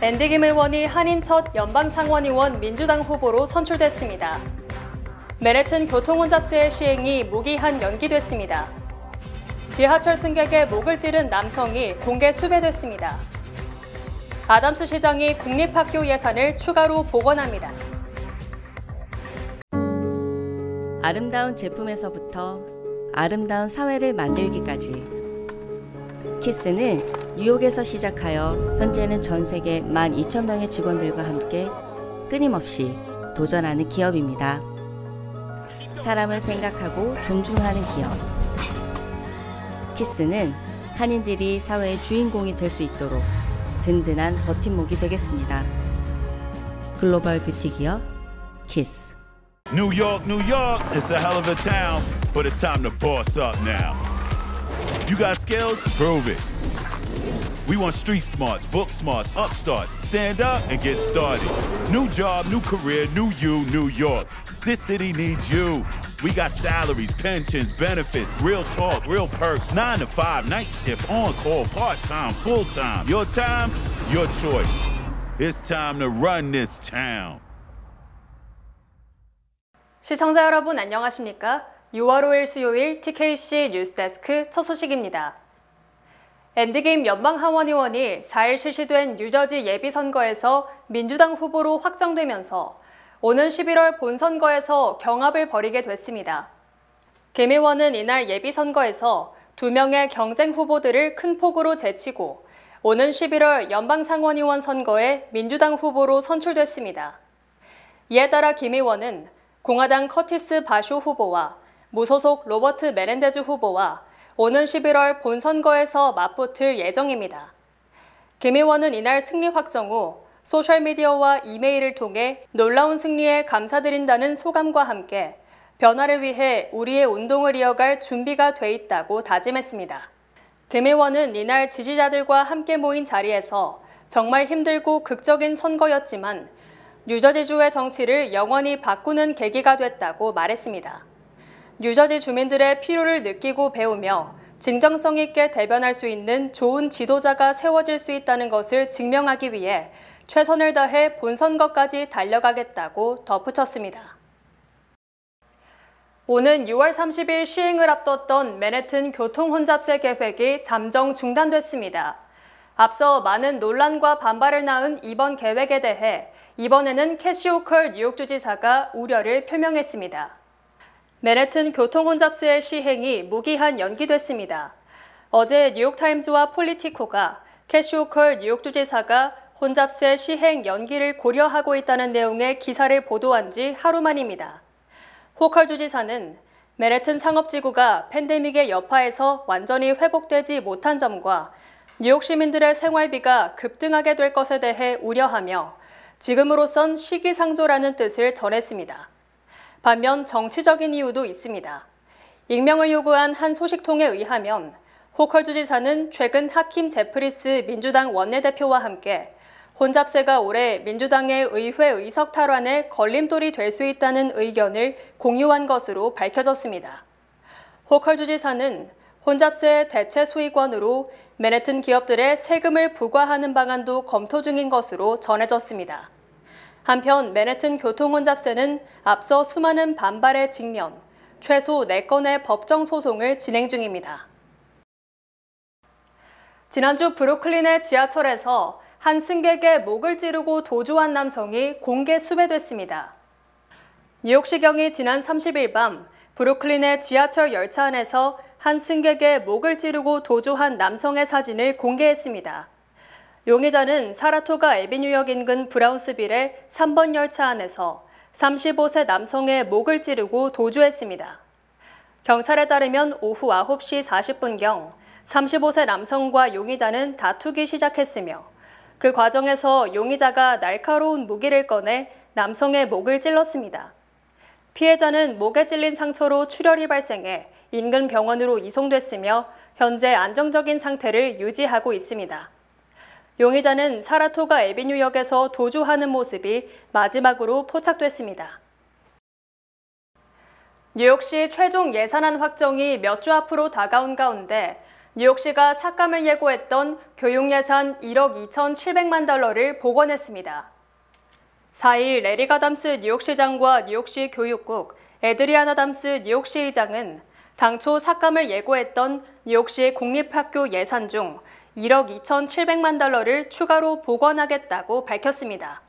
앤디 김 의원이 한인 첫 연방상원의원 민주당 후보로 선출됐습니다. 맨해튼 교통혼잡세 시행이 무기한 연기됐습니다. 지하철 승객의 목을 찌른 남성이 공개 수배됐습니다. 아담스 시장이 국립학교 예산을 추가로 복원합니다. 아름다운 제품에서부터 아름다운 사회를 만들기까지 키스는 뉴욕에서 시작하여 현재는 전 세계 12,000명의 직원들과 함께 끊임없이 도전하는 기업입니다. 사람을 생각하고 존중하는 기업. 키스는 한인들이 사회의 주인공이 될 수 있도록 든든한 버팀목이 되겠습니다. 글로벌 뷰티 기업 키스. New York, it's a hell of a town, but it's time to boss up now. You got skills? Prove it. We want street smarts, book smarts, upstarts. Stand up and get started. New job, new career, new you, New York. This city needs you. We got salaries, pensions, benefits, real talk, real perks, 9 to 5, night shift, on call, part-time, full-time. Your time, your choice. It's time to run this town. 시청자 여러분 안녕하십니까? 6월 5일 수요일 TKC 뉴스데스크 첫 소식입니다. 앤디 김 연방하원의원이 4일 실시된 뉴저지 예비선거에서 민주당 후보로 확정되면서 오는 11월 본선거에서 경합을 벌이게 됐습니다. 김 의원은 이날 예비선거에서 2명의 경쟁 후보들을 큰 폭으로 제치고 오는 11월 연방상원의원 선거에 민주당 후보로 선출됐습니다. 이에 따라 김 의원은 공화당 커티스 바쇼 후보와 무소속 로버트 메넨데즈 후보와 오는 11월 본선거에서 맞붙을 예정입니다. 김 의원은 이날 승리 확정 후 소셜미디어와 이메일을 통해 놀라운 승리에 감사드린다는 소감과 함께 변화를 위해 우리의 운동을 이어갈 준비가 돼 있다고 다짐했습니다. 김 의원은 이날 지지자들과 함께 모인 자리에서 정말 힘들고 극적인 선거였지만 뉴저지주의 정치를 영원히 바꾸는 계기가 됐다고 말했습니다. 뉴저지 주민들의 필요를 느끼고 배우며 진정성 있게 대변할 수 있는 좋은 지도자가 세워질 수 있다는 것을 증명하기 위해 최선을 다해 본선거까지 달려가겠다고 덧붙였습니다. 오는 6월 30일 시행을 앞뒀던 맨해튼 교통혼잡세 계획이 잠정 중단됐습니다. 앞서 많은 논란과 반발을 낳은 이번 계획에 대해 이번에는 캐시 호컬 뉴욕주지사가 우려를 표명했습니다. 맨해튼 교통혼잡세의 시행이 무기한 연기됐습니다. 어제 뉴욕타임즈와 폴리티코가 캐시 호컬 뉴욕주지사가 혼잡세 시행 연기를 고려하고 있다는 내용의 기사를 보도한 지 하루 만입니다. 호컬 주지사는 맨해튼 상업지구가 팬데믹의 여파에서 완전히 회복되지 못한 점과 뉴욕 시민들의 생활비가 급등하게 될 것에 대해 우려하며 지금으로선 시기상조라는 뜻을 전했습니다. 반면 정치적인 이유도 있습니다. 익명을 요구한 한 소식통에 의하면 호컬 주지사는 최근 하킴 제프리스 민주당 원내대표와 함께 혼잡세가 올해 민주당의 의회 의석 탈환에 걸림돌이 될 수 있다는 의견을 공유한 것으로 밝혀졌습니다. 호컬 주지사는 혼잡세 대체 소위권으로 맨해튼 기업들의 세금을 부과하는 방안도 검토 중인 것으로 전해졌습니다. 한편 맨해튼 교통혼잡세는 앞서 수많은 반발에 직면 최소 4건의 법정 소송을 진행 중입니다. 지난주 브루클린의 지하철에서 한 승객의 목을 찌르고 도주한 남성이 공개 수배됐습니다. 뉴욕시경이 지난 30일 밤 브루클린의 지하철 열차 안에서 한 승객의 목을 찌르고 도주한 남성의 사진을 공개했습니다. 용의자는 사라토가 애비뉴역 인근 브라운스빌의 3번 열차 안에서 35세 남성의 목을 찌르고 도주했습니다. 경찰에 따르면 오후 9시 40분경 35세 남성과 용의자는 다투기 시작했으며 그 과정에서 용의자가 날카로운 무기를 꺼내 남성의 목을 찔렀습니다. 피해자는 목에 찔린 상처로 출혈이 발생해 인근 병원으로 이송됐으며 현재 안정적인 상태를 유지하고 있습니다. 용의자는 사라토가 애비뉴역에서 도주하는 모습이 마지막으로 포착됐습니다. 뉴욕시 최종 예산안 확정이 몇 주 앞으로 다가온 가운데 뉴욕시가 삭감을 예고했던 교육 예산 1억 2,700만 달러를 복원했습니다. 4일 레리 가담스 뉴욕시장과 뉴욕시 교육국 에드리안 아담스 뉴욕시 의장은 당초 삭감을 예고했던 뉴욕시 공립학교 예산 중 1억 2,700만 달러를 추가로 복원하겠다고 밝혔습니다.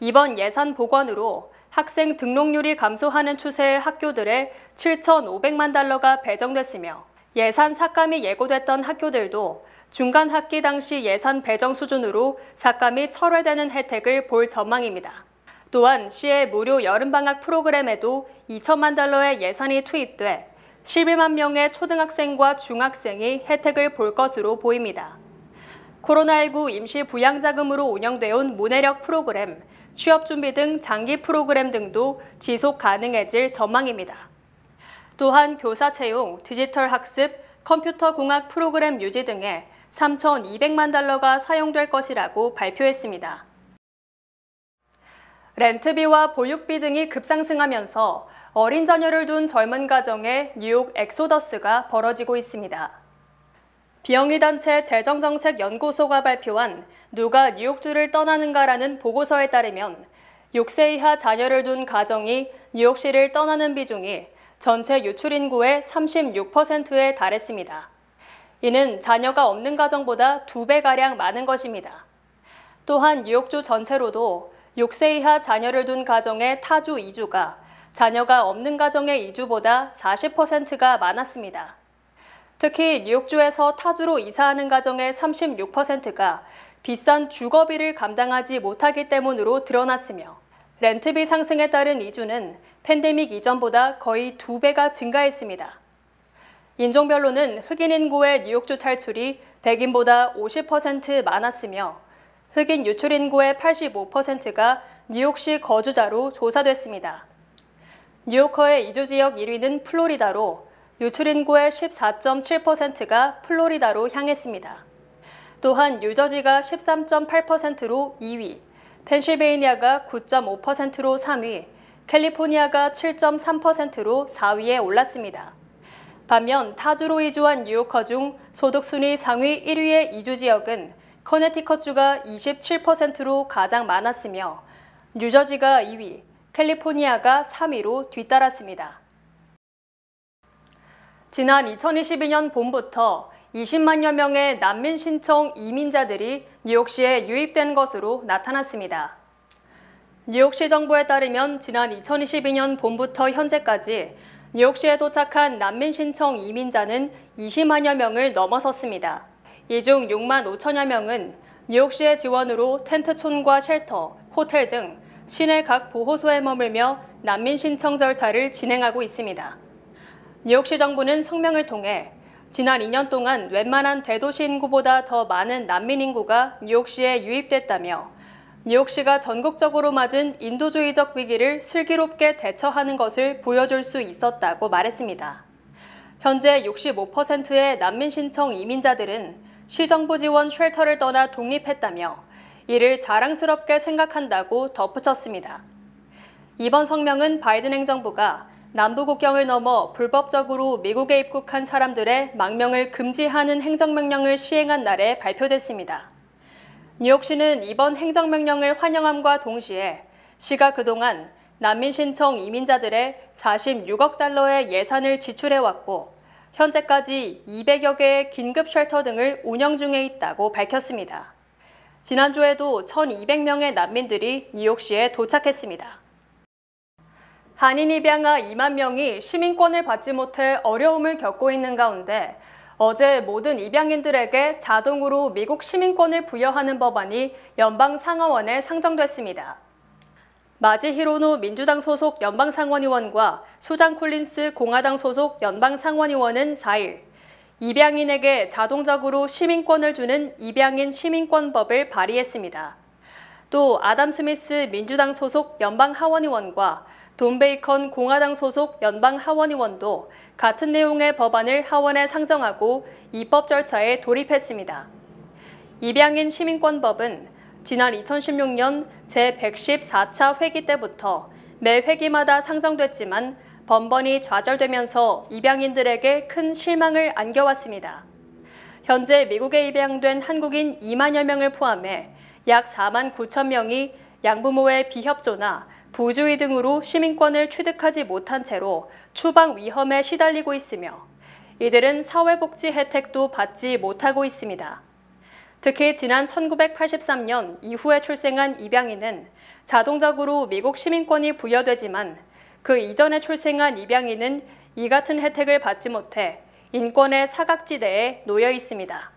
이번 예산 복원으로 학생 등록률이 감소하는 추세의 학교들에 7,500만 달러가 배정됐으며 예산 삭감이 예고됐던 학교들도 중간 학기 당시 예산 배정 수준으로 삭감이 철회되는 혜택을 볼 전망입니다. 또한 시의 무료 여름방학 프로그램에도 2천만 달러의 예산이 투입돼 11만 명의 초등학생과 중학생이 혜택을 볼 것으로 보입니다. 코로나19 임시 부양자금으로 운영되어 온 문해력 프로그램, 취업준비 등 장기 프로그램 등도 지속 가능해질 전망입니다. 또한 교사 채용, 디지털 학습, 컴퓨터 공학 프로그램 유지 등에 3,200만 달러가 사용될 것이라고 발표했습니다. 렌트비와 보육비 등이 급상승하면서 어린 자녀를 둔 젊은 가정의 뉴욕 엑소더스가 벌어지고 있습니다. 비영리단체 재정정책연구소가 발표한 누가 뉴욕주를 떠나는가라는 보고서에 따르면 6세 이하 자녀를 둔 가정이 뉴욕시를 떠나는 비중이 전체 유출 인구의 36%에 달했습니다. 이는 자녀가 없는 가정보다 2배가량 많은 것입니다. 또한 뉴욕주 전체로도 6세 이하 자녀를 둔 가정의 타주 이주가 자녀가 없는 가정의 이주보다 40%가 많았습니다. 특히 뉴욕주에서 타주로 이사하는 가정의 36%가 비싼 주거비를 감당하지 못하기 때문으로 드러났으며 렌트비 상승에 따른 이주는 팬데믹 이전보다 거의 2배가 증가했습니다. 인종별로는 흑인 인구의 뉴욕주 탈출이 백인보다 50% 많았으며 흑인 유출 인구의 85%가 뉴욕시 거주자로 조사됐습니다. 뉴요커의 이주 지역 1위는 플로리다로 유출 인구의 14.7%가 플로리다로 향했습니다. 또한 뉴저지가 13.8%로 2위, 펜실베이니아가 9.5%로 3위, 캘리포니아가 7.3%로 4위에 올랐습니다. 반면 타주로 이주한 뉴요커 중 소득 순위 상위 1위의 이주 지역은 커네티컷주가 27%로 가장 많았으며 뉴저지가 2위, 캘리포니아가 3위로 뒤따랐습니다. 지난 2022년 봄부터 20만여 명의 난민 신청 이민자들이 뉴욕시에 유입된 것으로 나타났습니다. 뉴욕시 정부에 따르면 지난 2022년 봄부터 현재까지 뉴욕시에 도착한 난민 신청 이민자는 20만여 명을 넘어섰습니다. 이 중 6만 5천여 명은 뉴욕시의 지원으로 텐트촌과 쉘터, 호텔 등 시내 각 보호소에 머물며 난민 신청 절차를 진행하고 있습니다. 뉴욕시 정부는 성명을 통해 지난 2년 동안 웬만한 대도시 인구보다 더 많은 난민 인구가 뉴욕시에 유입됐다며 뉴욕시가 전국적으로 맞은 인도주의적 위기를 슬기롭게 대처하는 것을 보여줄 수 있었다고 말했습니다. 현재 65%의 난민 신청 이민자들은 시정부 지원 쉘터를 떠나 독립했다며 이를 자랑스럽게 생각한다고 덧붙였습니다. 이번 성명은 바이든 행정부가 남부 국경을 넘어 불법적으로 미국에 입국한 사람들의 망명을 금지하는 행정명령을 시행한 날에 발표됐습니다. 뉴욕시는 이번 행정명령을 환영함과 동시에 시가 그동안 난민 신청 이민자들의 46억 달러의 예산을 지출해왔고 현재까지 200여 개의 긴급 쉘터 등을 운영 중에 있다고 밝혔습니다. 지난주에도 1,200명의 난민들이 뉴욕시에 도착했습니다. 한인 입양아 2만 명이 시민권을 받지 못해 어려움을 겪고 있는 가운데 어제 모든 입양인들에게 자동으로 미국 시민권을 부여하는 법안이 연방 상하원에 상정됐습니다. 마지 히로노 민주당 소속 연방 상원의원과 수잔 콜린스 공화당 소속 연방 상원의원은 4일 입양인에게 자동적으로 시민권을 주는 입양인 시민권법을 발의했습니다. 또 아담 스미스 민주당 소속 연방 하원의원과 돈 베이컨 공화당 소속 연방 하원의원도 같은 내용의 법안을 하원에 상정하고 입법 절차에 돌입했습니다. 입양인 시민권법은 지난 2016년 제114차 회기 때부터 매 회기마다 상정됐지만 번번이 좌절되면서 입양인들에게 큰 실망을 안겨왔습니다. 현재 미국에 입양된 한국인 2만여 명을 포함해 약 4만 9천 명이 양부모의 비협조나 부주의 등으로 시민권을 취득하지 못한 채로 추방 위험에 시달리고 있으며 이들은 사회복지 혜택도 받지 못하고 있습니다. 특히 지난 1983년 이후에 출생한 입양인은 자동적으로 미국 시민권이 부여되지만 그 이전에 출생한 입양인은 이 같은 혜택을 받지 못해 인권의 사각지대에 놓여 있습니다.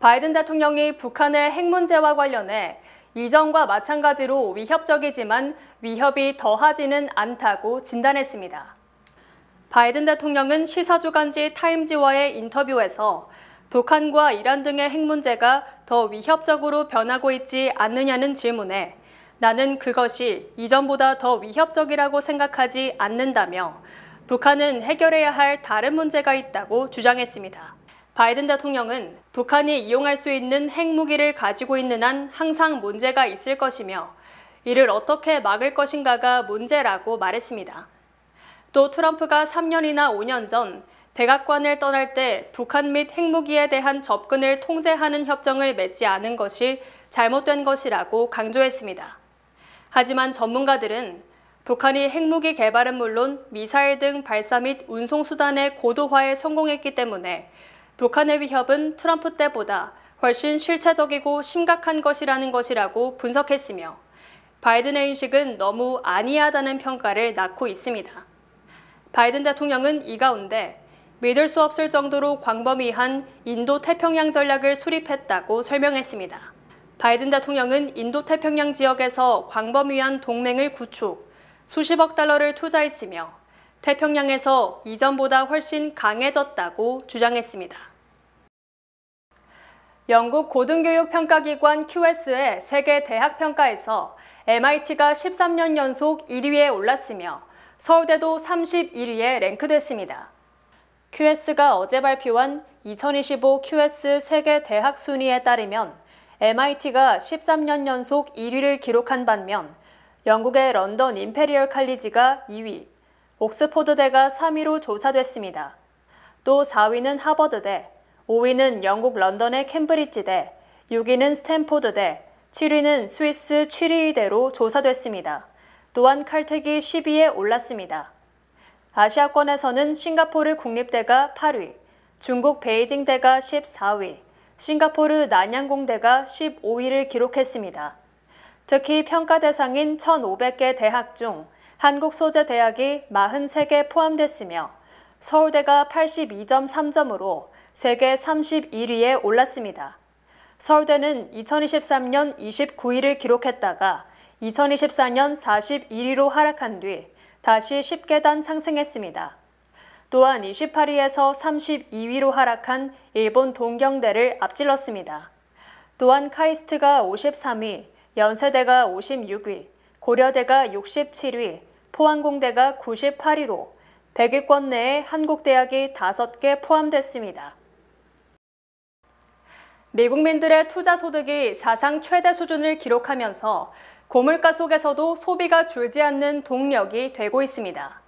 바이든 대통령이 북한의 핵 문제와 관련해 이전과 마찬가지로 위협적이지만 위협이 더하지는 않다고 진단했습니다. 바이든 대통령은 시사주간지 타임지와의 인터뷰에서 북한과 이란 등의 핵 문제가 더 위협적으로 변하고 있지 않느냐는 질문에 나는 그것이 이전보다 더 위협적이라고 생각하지 않는다며 북한은 해결해야 할 다른 문제가 있다고 주장했습니다. 바이든 대통령은 북한이 이용할 수 있는 핵무기를 가지고 있는 한 항상 문제가 있을 것이며 이를 어떻게 막을 것인가가 문제라고 말했습니다. 또 트럼프가 3년이나 5년 전 백악관을 떠날 때 북한 및 핵무기에 대한 접근을 통제하는 협정을 맺지 않은 것이 잘못된 것이라고 강조했습니다. 하지만 전문가들은 북한이 핵무기 개발은 물론 미사일 등 발사 및 운송수단의 고도화에 성공했기 때문에 북한의 위협은 트럼프 때보다 훨씬 실체적이고 심각한 것이라는 것이라고 분석했으며 바이든의 인식은 너무 안이하다는 평가를 낳고 있습니다. 바이든 대통령은 이 가운데 믿을 수 없을 정도로 광범위한 인도-태평양 전략을 수립했다고 설명했습니다. 바이든 대통령은 인도-태평양 지역에서 광범위한 동맹을 구축, 수십억 달러를 투자했으며 태평양에서 이전보다 훨씬 강해졌다고 주장했습니다. 영국 고등교육 평가기관 QS의 세계 대학 평가에서 MIT가 13년 연속 1위에 올랐으며 서울대도 31위에 랭크됐습니다. QS가 어제 발표한 2025 QS 세계 대학 순위에 따르면 MIT가 13년 연속 1위를 기록한 반면 영국의 런던 임페리얼 칼리지가 2위, 옥스포드대가 3위로 조사됐습니다. 또 4위는 하버드대, 5위는 영국 런던의 캠브리지대, 6위는 스탠포드대, 7위는 스위스 취리히대로 조사됐습니다. 또한 칼텍이 10위에 올랐습니다. 아시아권에서는 싱가포르 국립대가 8위, 중국 베이징대가 14위, 싱가포르 난양공대가 15위를 기록했습니다. 특히 평가 대상인 1,500개 대학 중 한국 소재대학이 43개 포함됐으며 서울대가 82.3점으로 세계 31위에 올랐습니다. 서울대는 2023년 29위를 기록했다가 2024년 41위로 하락한 뒤 다시 10계단 상승했습니다. 또한 28위에서 32위로 하락한 일본 동경대를 앞질렀습니다. 또한 카이스트가 53위, 연세대가 56위, 고려대가 67위, 포항공대가 98위로 100위권 내에 한국대학이 5개 포함됐습니다. 미국민들의 투자 소득이 사상 최대 수준을 기록하면서 고물가 속에서도 소비가 줄지 않는 동력이 되고 있습니다.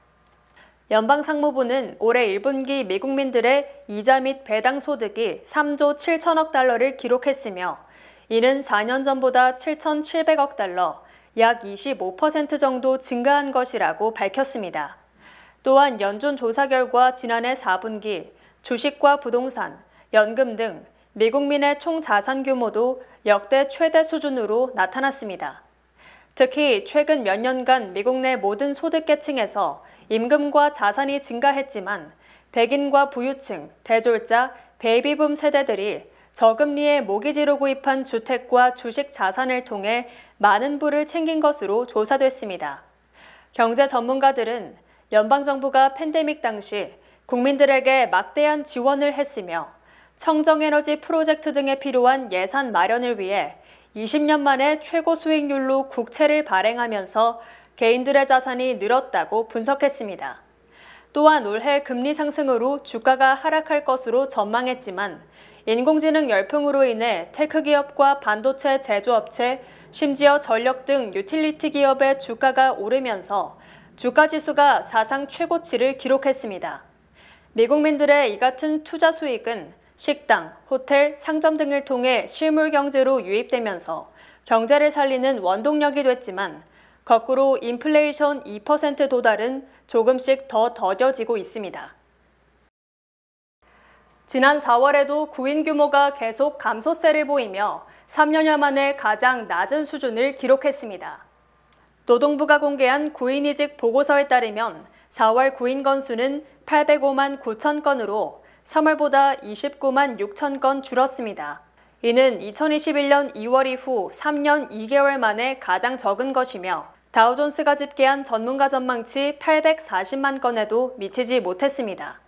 연방상무부는 올해 1분기 미국민들의 이자 및 배당 소득이 3조 7천억 달러를 기록했으며 이는 4년 전보다 7,700억 달러, 약 25% 정도 증가한 것이라고 밝혔습니다. 또한 연준 조사 결과 지난해 4분기 주식과 부동산, 연금 등 미국민의 총 자산 규모도 역대 최대 수준으로 나타났습니다. 특히 최근 몇 년간 미국 내 모든 소득계층에서 임금과 자산이 증가했지만 백인과 부유층, 대졸자, 베이비붐 세대들이 저금리에 모기지로 구입한 주택과 주식 자산을 통해 많은 부를 챙긴 것으로 조사됐습니다. 경제 전문가들은 연방정부가 팬데믹 당시 국민들에게 막대한 지원을 했으며 청정에너지 프로젝트 등에 필요한 예산 마련을 위해 20년 만에 최고 수익률로 국채를 발행하면서 개인들의 자산이 늘었다고 분석했습니다. 또한 올해 금리 상승으로 주가가 하락할 것으로 전망했지만 인공지능 열풍으로 인해 테크 기업과 반도체 제조업체, 심지어 전력 등 유틸리티 기업의 주가가 오르면서 주가 지수가 사상 최고치를 기록했습니다. 미국민들의 이 같은 투자 수익은 식당, 호텔, 상점 등을 통해 실물 경제로 유입되면서 경제를 살리는 원동력이 됐지만 거꾸로 인플레이션 2% 도달은 조금씩 더 더뎌지고 있습니다. 지난 4월에도 구인 규모가 계속 감소세를 보이며 3년여 만에 가장 낮은 수준을 기록했습니다. 노동부가 공개한 구인이직 보고서에 따르면 4월 구인 건수는 805만 9천 건으로 3월보다 29만 6천 건 줄었습니다. 이는 2021년 2월 이후 3년 2개월 만에 가장 적은 것이며 다우존스가 집계한 전문가 전망치 840만 건에도 미치지 못했습니다.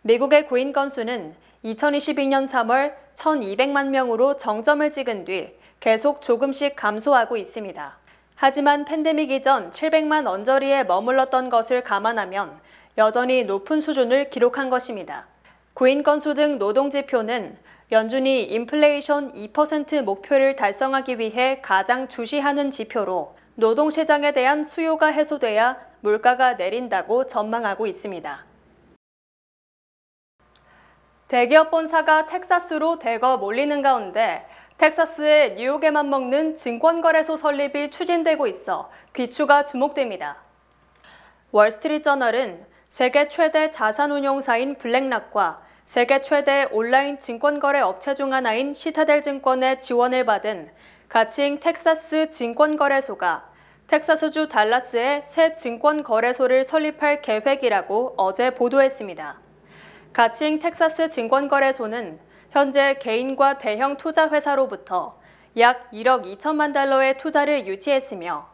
미국의 구인 건수는 2022년 3월 1,200만 명으로 정점을 찍은 뒤 계속 조금씩 감소하고 있습니다. 하지만 팬데믹 이전 700만 언저리에 머물렀던 것을 감안하면 여전히 높은 수준을 기록한 것입니다. 구인 건수 등 노동 지표는 연준이 인플레이션 2% 목표를 달성하기 위해 가장 주시하는 지표로 노동시장에 대한 수요가 해소돼야 물가가 내린다고 전망하고 있습니다. 대기업 본사가 텍사스로 대거 몰리는 가운데 텍사스의 뉴욕에만 먹는 증권거래소 설립이 추진되고 있어 귀추가 주목됩니다. 월스트리트저널은 세계 최대 자산운용사인 블랙락과 세계 최대 온라인 증권거래 업체 중 하나인 시타델 증권의 지원을 받은 가칭 텍사스 증권거래소가 텍사스주 달라스에 새 증권거래소를 설립할 계획이라고 어제 보도했습니다. 가칭 텍사스 증권거래소는 현재 개인과 대형 투자회사로부터 약 1억 2천만 달러의 투자를 유치했으며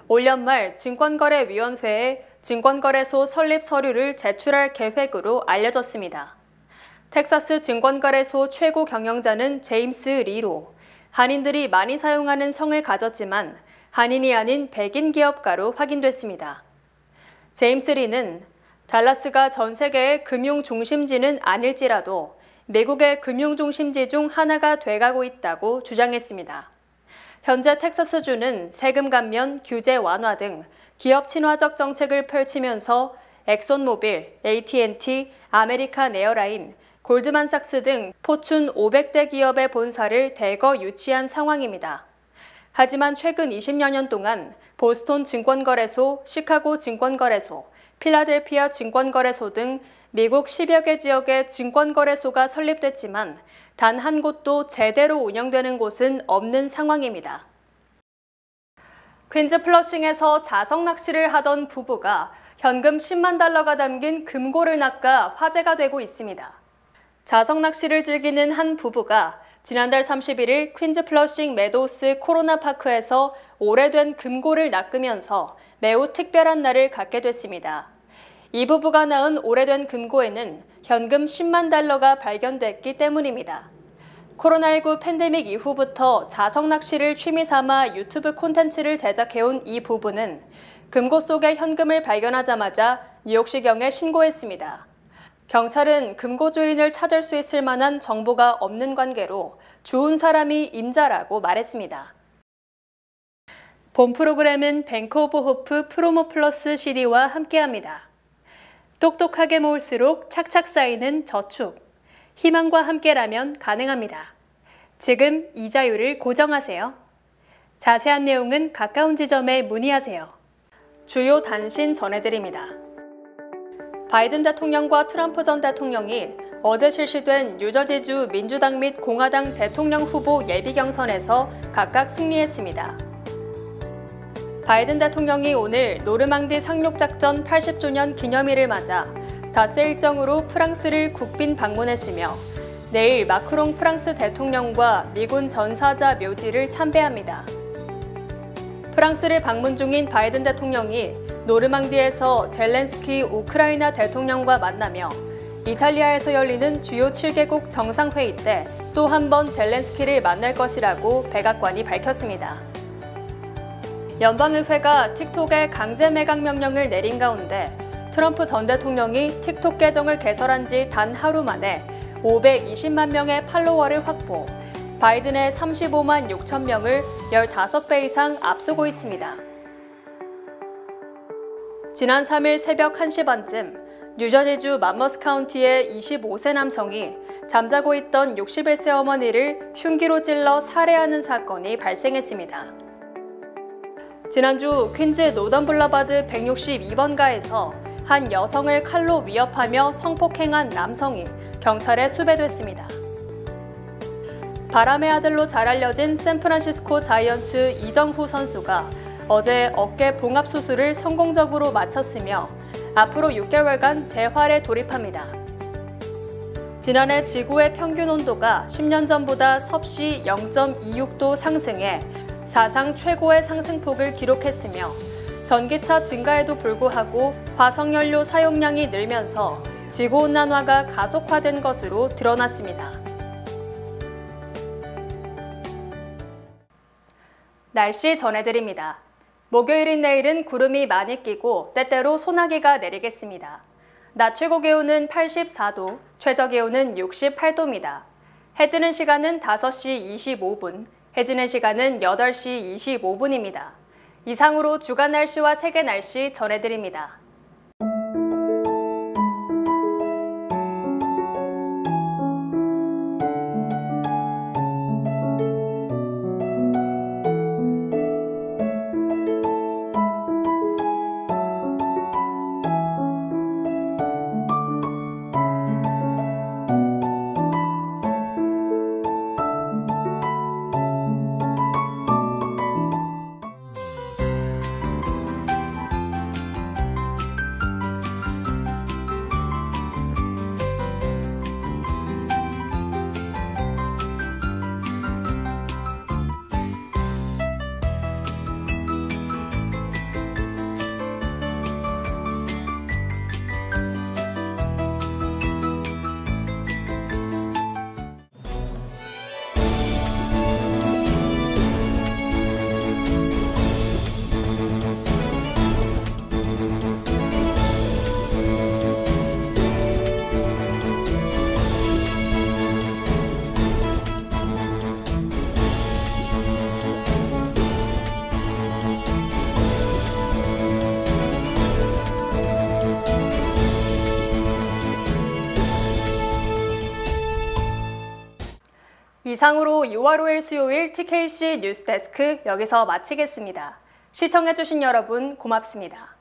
올 연말 증권거래위원회에 증권거래소 설립 서류를 제출할 계획으로 알려졌습니다. 텍사스 증권거래소 최고 경영자는 제임스 리로 한인들이 많이 사용하는 성을 가졌지만 한인이 아닌 백인 기업가로 확인됐습니다. 제임스 리는 달라스가 전 세계의 금융 중심지는 아닐지라도 미국의 금융 중심지 중 하나가 돼가고 있다고 주장했습니다. 현재 텍사스주는 세금 감면, 규제 완화 등 기업 친화적 정책을 펼치면서 엑손모빌, AT&T, 아메리칸 에어라인, 골드만삭스 등 포춘 500대 기업의 본사를 대거 유치한 상황입니다. 하지만 최근 20여 년 동안 보스턴 증권거래소, 시카고 증권거래소, 필라델피아 증권거래소 등 미국 10여 개 지역의 증권거래소가 설립됐지만 단 한 곳도 제대로 운영되는 곳은 없는 상황입니다. 퀸즈 플러싱에서 자석 낚시를 하던 부부가 현금 10만 달러가 담긴 금고를 낚아 화제가 되고 있습니다. 자석 낚시를 즐기는 한 부부가 지난달 31일 퀸즈 플러싱 메도우스 코로나파크에서 오래된 금고를 낚으면서 매우 특별한 날을 갖게 됐습니다. 이 부부가 낳은 오래된 금고에는 현금 10만 달러가 발견됐기 때문입니다. 코로나19 팬데믹 이후부터 자석 낚시를 취미 삼아 유튜브 콘텐츠를 제작해온 이 부부는 금고 속에 현금을 발견하자마자 뉴욕시경에 신고했습니다. 경찰은 금고 주인을 찾을 수 있을 만한 정보가 없는 관계로 좋은 사람이 임자라고 말했습니다. 본 프로그램은 뱅크 오브 호프 프로모 플러스 CD와 함께합니다. 똑똑하게 모을수록 착착 쌓이는 저축. 희망과 함께라면 가능합니다. 지금 이자율을 고정하세요. 자세한 내용은 가까운 지점에 문의하세요. 주요 단신 전해드립니다. 바이든 대통령과 트럼프 전 대통령이 어제 실시된 뉴저지주 민주당 및 공화당 대통령 후보 예비 경선에서 각각 승리했습니다. 바이든 대통령이 오늘 노르망디 상륙작전 80주년 기념일을 맞아 닷새 일정으로 프랑스를 국빈 방문했으며 내일 마크롱 프랑스 대통령과 미군 전사자 묘지를 참배합니다. 프랑스를 방문 중인 바이든 대통령이 노르망디에서 젤렌스키 우크라이나 대통령과 만나며 이탈리아에서 열리는 주요 7개국 정상회의 때 또 한 번 젤렌스키를 만날 것이라고 백악관이 밝혔습니다. 연방의회가 틱톡에 강제 매각 명령을 내린 가운데 트럼프 전 대통령이 틱톡 계정을 개설한 지 단 하루 만에 520만 명의 팔로워를 확보, 바이든의 35만 6천 명을 15배 이상 앞서고 있습니다. 지난 3일 새벽 1시 반쯤 뉴저지주 맘머스 카운티의 25세 남성이 잠자고 있던 61세 어머니를 흉기로 찔러 살해하는 사건이 발생했습니다. 지난주 퀸즈 노던블러바드 162번가에서 한 여성을 칼로 위협하며 성폭행한 남성이 경찰에 수배됐습니다. 바람의 아들로 잘 알려진 샌프란시스코 자이언츠 이정후 선수가 어제 어깨 봉합 수술을 성공적으로 마쳤으며 앞으로 6개월간 재활에 돌입합니다. 지난해 지구의 평균 온도가 10년 전보다 섭씨 0.26도 상승해 사상 최고의 상승폭을 기록했으며 전기차 증가에도 불구하고 화석연료 사용량이 늘면서 지구온난화가 가속화된 것으로 드러났습니다. 날씨 전해드립니다. 목요일인 내일은 구름이 많이 끼고 때때로 소나기가 내리겠습니다. 낮 최고 기온은 84도, 최저 기온은 68도입니다. 해 뜨는 시간은 5시 25분, 해 지는 시간은 8시 25분입니다. 이상으로 주간 날씨와 세계 날씨 전해드립니다. 이상으로 6월 5일 수요일 TKC 뉴스데스크 여기서 마치겠습니다. 시청해주신 여러분 고맙습니다.